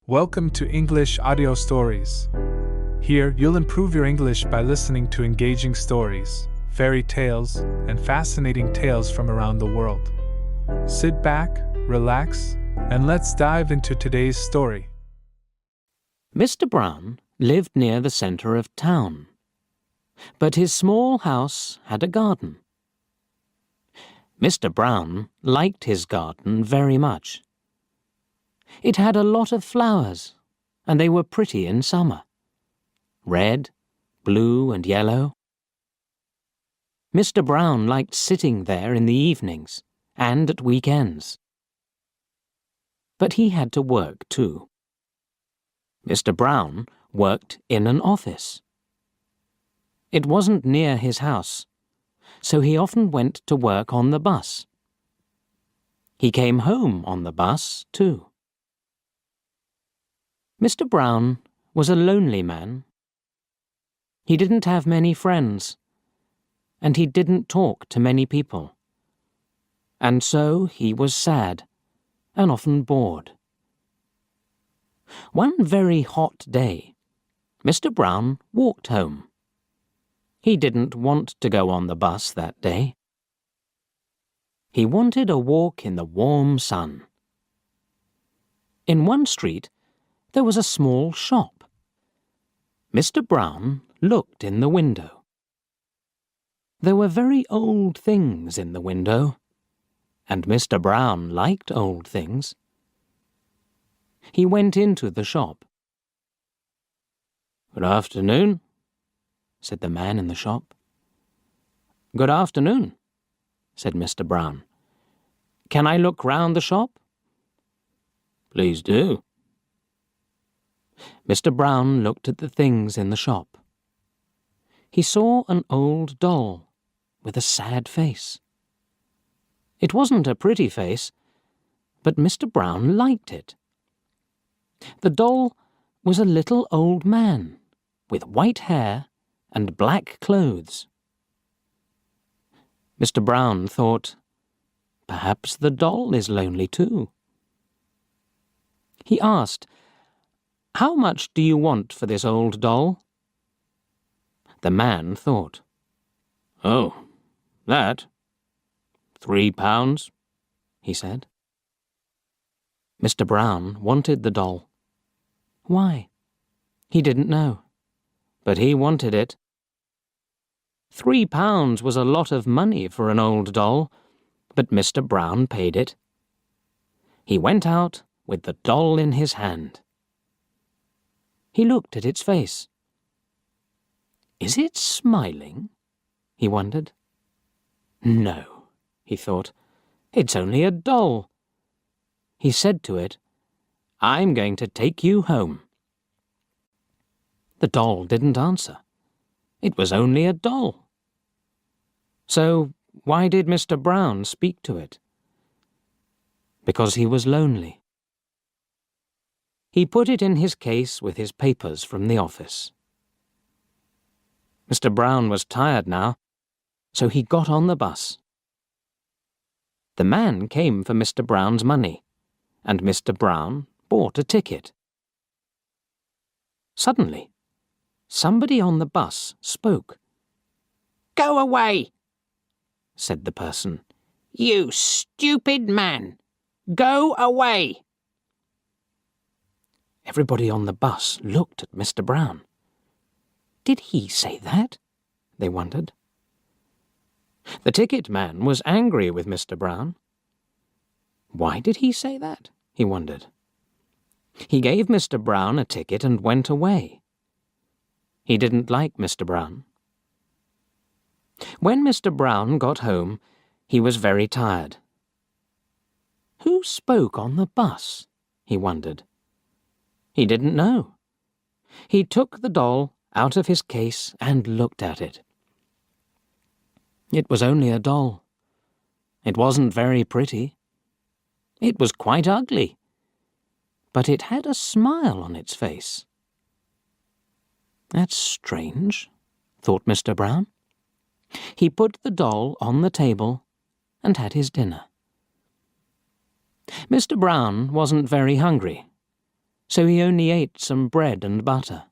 Welcome to English Audio Stories. Here, you'll improve your English by listening to engaging stories, fairy tales, and fascinating tales from around the world. Sit back, relax, and let's dive into today's story. Mr. Brown lived near the centre of town, but his small house had a garden. Mr. Brown liked his garden very much. It had a lot of flowers, and they were pretty in summer. Red, blue, and yellow. Mr. Brown liked sitting there in the evenings and at weekends. But he had to work too. Mr. Brown worked in an office. It wasn't near his house, so he often went to work on the bus. He came home on the bus too. Mr. Brown was a lonely man. He didn't have many friends, and he didn't talk to many people. And so he was sad and often bored. One very hot day, Mr. Brown walked home. He didn't want to go on the bus that day. He wanted a walk in the warm sun. In one street, there was a small shop. Mr. Brown looked in the window. There were very old things in the window, and Mr. Brown liked old things. He went into the shop. "Good afternoon," said the man in the shop. "Good afternoon," said Mr. Brown. "Can I look round the shop?" "Please do." Mr. Brown looked at the things in the shop. He saw an old doll with a sad face. It wasn't a pretty face, but Mr. Brown liked it. The doll was a little old man with white hair and black clothes. Mr. Brown thought, perhaps the doll is lonely too. He asked, "How much do you want for this old doll?" The man thought, "Oh, that? £3, he said. Mr. Brown wanted the doll. Why? He didn't know, but he wanted it. £3 was a lot of money for an old doll, but Mr. Brown paid it. He went out with the doll in his hand. He looked at its face. Is it smiling? He wondered. No, he thought. It's only a doll. He said to it, "I'm going to take you home." The doll didn't answer. It was only a doll. So why did Mr. Brown speak to it? Because he was lonely. He put it in his case with his papers from the office. Mr. Brown was tired now, so he got on the bus. The man came for Mr. Brown's money, and Mr. Brown bought a ticket. Suddenly, somebody on the bus spoke. "Go away," said the person. "You stupid man! Go away!" Everybody on the bus looked at Mr. Brown. Did he say that? They wondered. The ticket man was angry with Mr. Brown. Why did he say that? He wondered. He gave Mr. Brown a ticket and went away. He didn't like Mr. Brown. When Mr. Brown got home, he was very tired. Who spoke on the bus? He wondered. He didn't know. He took the doll out of his case and looked at it. It was only a doll. It wasn't very pretty. It was quite ugly. But it had a smile on its face. That's strange, thought Mr. Brown. He put the doll on the table and had his dinner. Mr. Brown wasn't very hungry, so he only ate some bread and butter.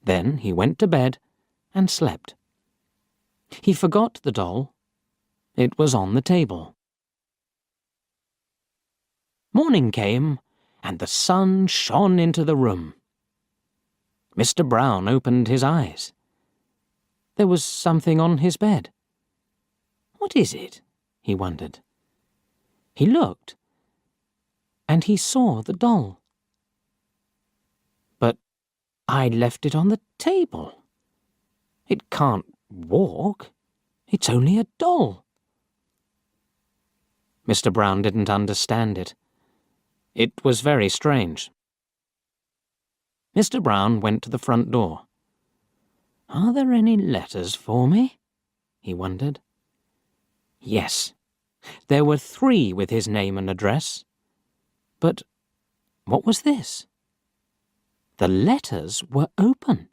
Then he went to bed and slept. He forgot the doll. It was on the table. Morning came, and the sun shone into the room. Mr. Brown opened his eyes. There was something on his bed. What is it? He wondered. He looked, and he saw the doll. But I left it on the table. It can't walk. It's only a doll. Mr. Brown didn't understand it. It was very strange. Mr. Brown went to the front door. Are there any letters for me? He wondered. Yes, there were 3 with his name and address. But what was this? The letters were open.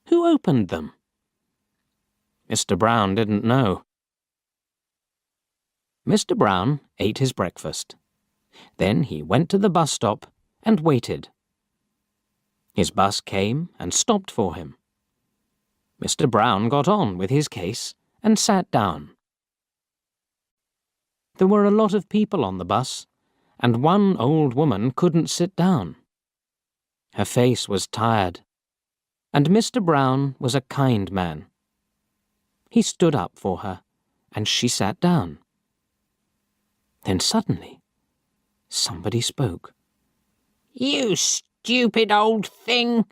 Who opened them? Mr. Brown didn't know. Mr. Brown ate his breakfast. Then he went to the bus stop and waited. His bus came and stopped for him. Mr. Brown got on with his case and sat down. There were a lot of people on the bus, and one old woman couldn't sit down. Her face was tired, and Mr. Brown was a kind man. He stood up for her, and she sat down. Then suddenly, somebody spoke. You stupid old thing!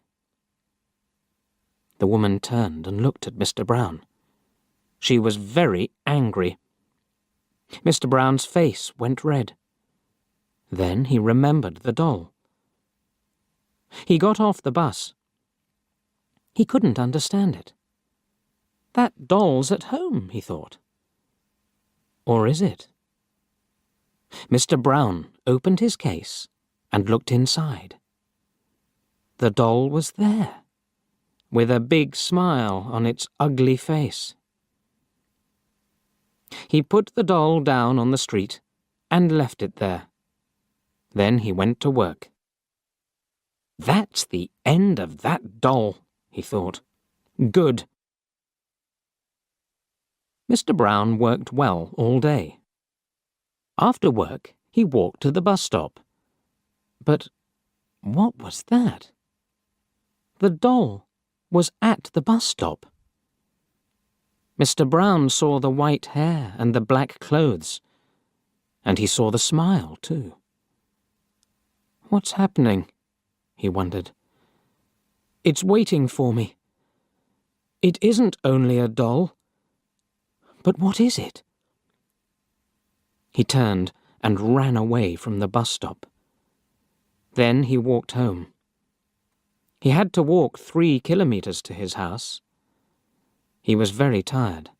The woman turned and looked at Mr. Brown. She was very angry. Mr. Brown's face went red. Then he remembered the doll. He got off the bus. He couldn't understand it. That doll's at home, he thought. Or is it? Mr. Brown opened his case and looked inside. The doll was there, with a big smile on its ugly face. He put the doll down on the street and left it there. Then he went to work. That's the end of that doll, he thought. Good. Mr. Brown worked well all day. After work, he walked to the bus stop. But what was that? The doll was at the bus stop. Mr. Brown saw the white hair and the black clothes, and he saw the smile, too. What's happening? He wondered. It's waiting for me. It isn't only a doll. But what is it? He turned and ran away from the bus stop. Then he walked home. He had to walk 3 kilometers to his house. He was very tired.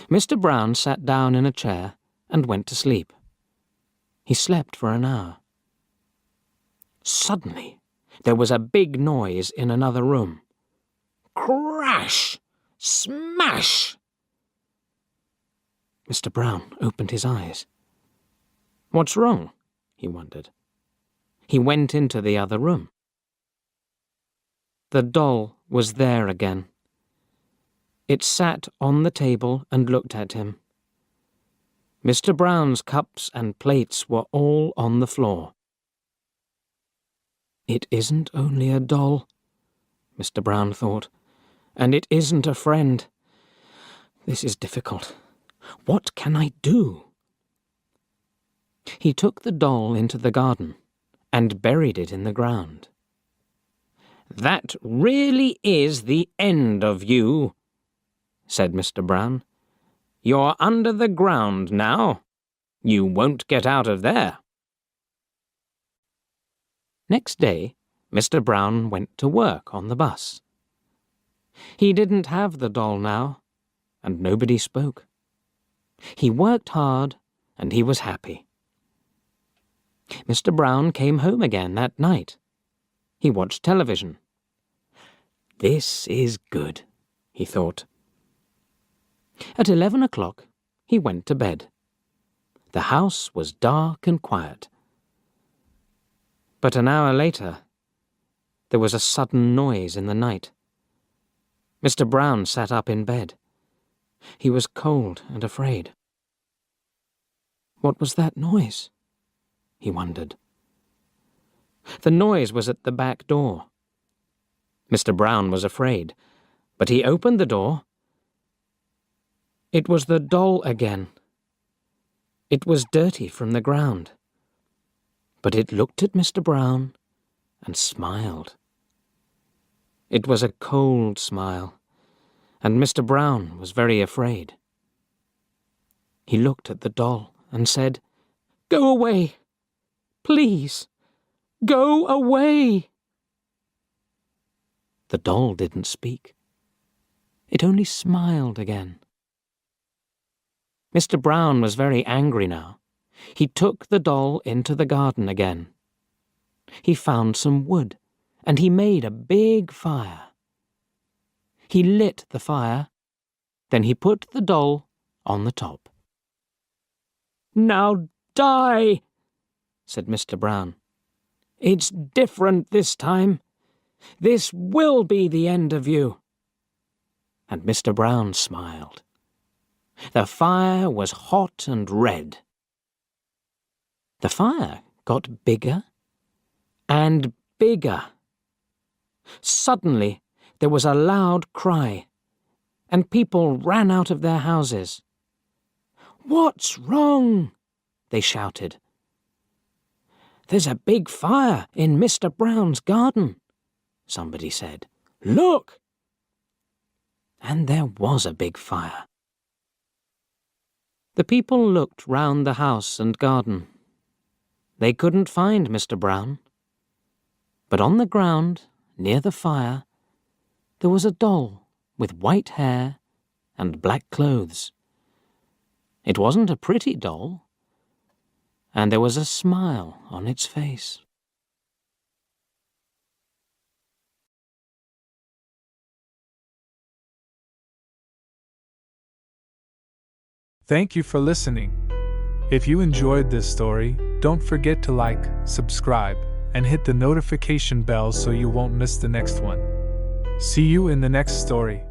Mr. Brown sat down in a chair and went to sleep. He slept for an hour. Suddenly, there was a big noise in another room. Crash! Smash! Mr. Brown opened his eyes. What's wrong? He wondered. He went into the other room. The doll was there again. It sat on the table and looked at him. Mr. Brown's cups and plates were all on the floor. It isn't only a doll, Mr. Brown thought, and it isn't a friend. This is difficult. What can I do? He took the doll into the garden and buried it in the ground. That really is the end of you, said Mr. Brown. You're under the ground now. You won't get out of there. Next day, Mr. Brown went to work on the bus. He didn't have the doll now, and nobody spoke. He worked hard, and he was happy. Mr. Brown came home again that night. He watched television. This is good, he thought. At 11 o'clock, he went to bed. The house was dark and quiet, But an hour later, there was a sudden noise in the night. Mr. Brown sat up in bed. He was cold and afraid. What was that noise? He wondered. The noise was at the back door. Mr. Brown was afraid, but he opened the door. It was the doll again. It was dirty from the ground, but it looked at Mr. Brown and smiled. It was a cold smile, and Mr. Brown was very afraid. He looked at the doll and said, "Go away! Please, go away!" The doll didn't speak. It only smiled again. Mr. Brown was very angry now. He took the doll into the garden again. He found some wood, and he made a big fire. He lit the fire, then he put the doll on the top. "Now die," said Mr. Brown. "It's different this time. This will be the end of you." And Mr. Brown smiled. The fire was hot and red. The fire got bigger and bigger. Suddenly, there was a loud cry, and people ran out of their houses. "What's wrong?" they shouted. "There's a big fire in Mr. Brown's garden," somebody said. "Look!" And there was a big fire. The people looked round the house and garden. They couldn't find Mr. Brown. But on the ground, near the fire, there was a doll with white hair and black clothes. It wasn't a pretty doll, and there was a smile on its face. Thank you for listening. If you enjoyed this story, don't forget to like, subscribe, and hit the notification bell so you won't miss the next one. See you in the next story.